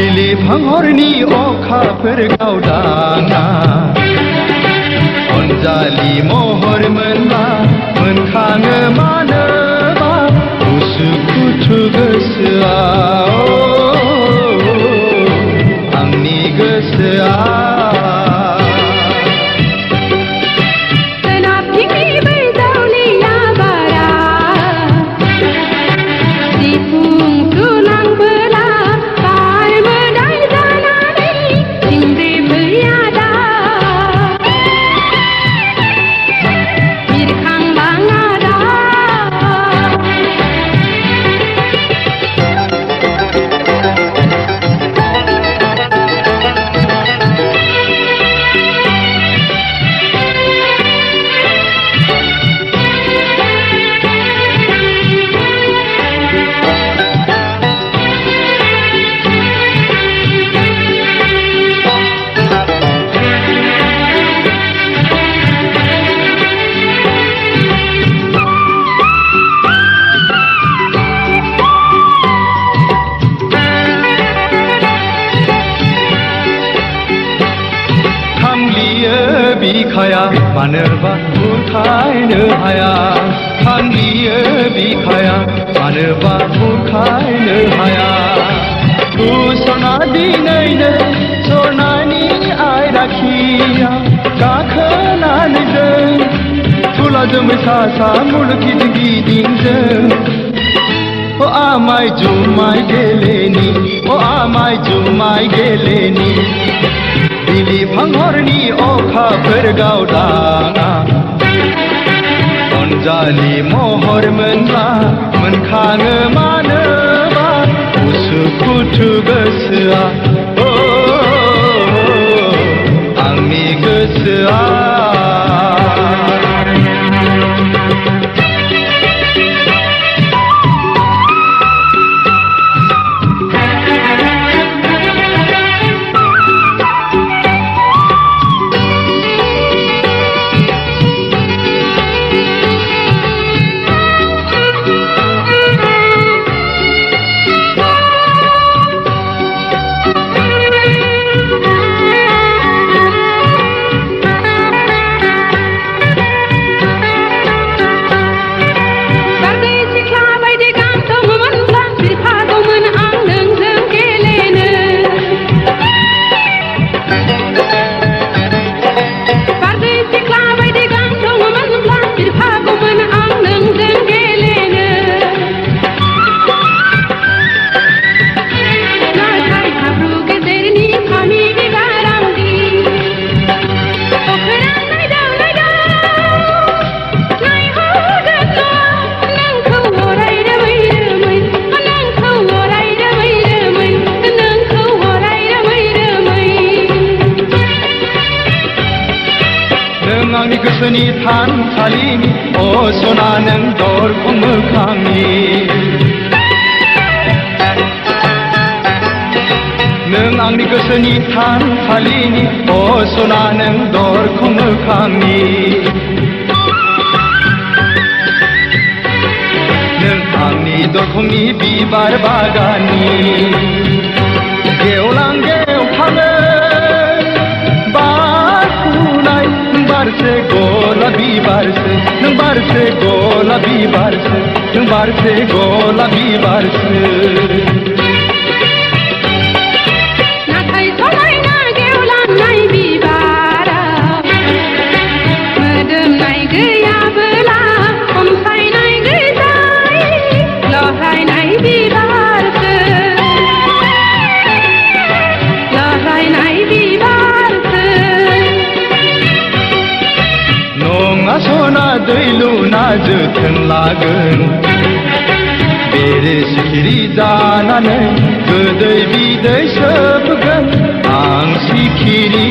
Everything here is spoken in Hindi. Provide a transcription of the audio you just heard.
बिलिफां हरनि अखाफोर गावदाङा अनजालि महर मोनबा मोनखाङो मानोबा उसुखुथु गोसोआ आंनि गोसोआ बिखाया मानोबा बुरखायनो हाया थांलियो बिखाया मानोबा बुरखायनो हाया उसना दिनैनो सरनानि आयराखिया गाखोनानै जों थुला जोमै सा सा मुलुग गिदिं गिदिंजों अ आमाय जुमाय गेलेनि अ आमाय जुमाय गेलेनि बिलिफां हरनि अखाफोर गावदाङा अनजालि महर मोनबा मोनखाङो मानोबा उसुखुथु गोसोआ आंनि गोसोआ आंनि गोसोनि थानसालिनि सना नों दरखं मोखांनि नों आंनि गोसोनि थानसालिनि सना नों दरखं मोखांनि नों आंनि दरखंनि बिबार बागाननि गेवलां गेवखाङो बारसे गलाबी बारसे नों बारसे गलाबी बारसे नों बारसे गलाबी बारसे नाथाय समायना गेवलांनाय बिबारा मोदोमनाय गैयाबोला खमसायनाय गैजाय लहायनाय बिबारसो लहायनाय बिबारसो नङा सना दै लुना जोथोन लागोन बेरे सिखिरि जानानै गोदै बिदै सोबगोन आं सिखिरि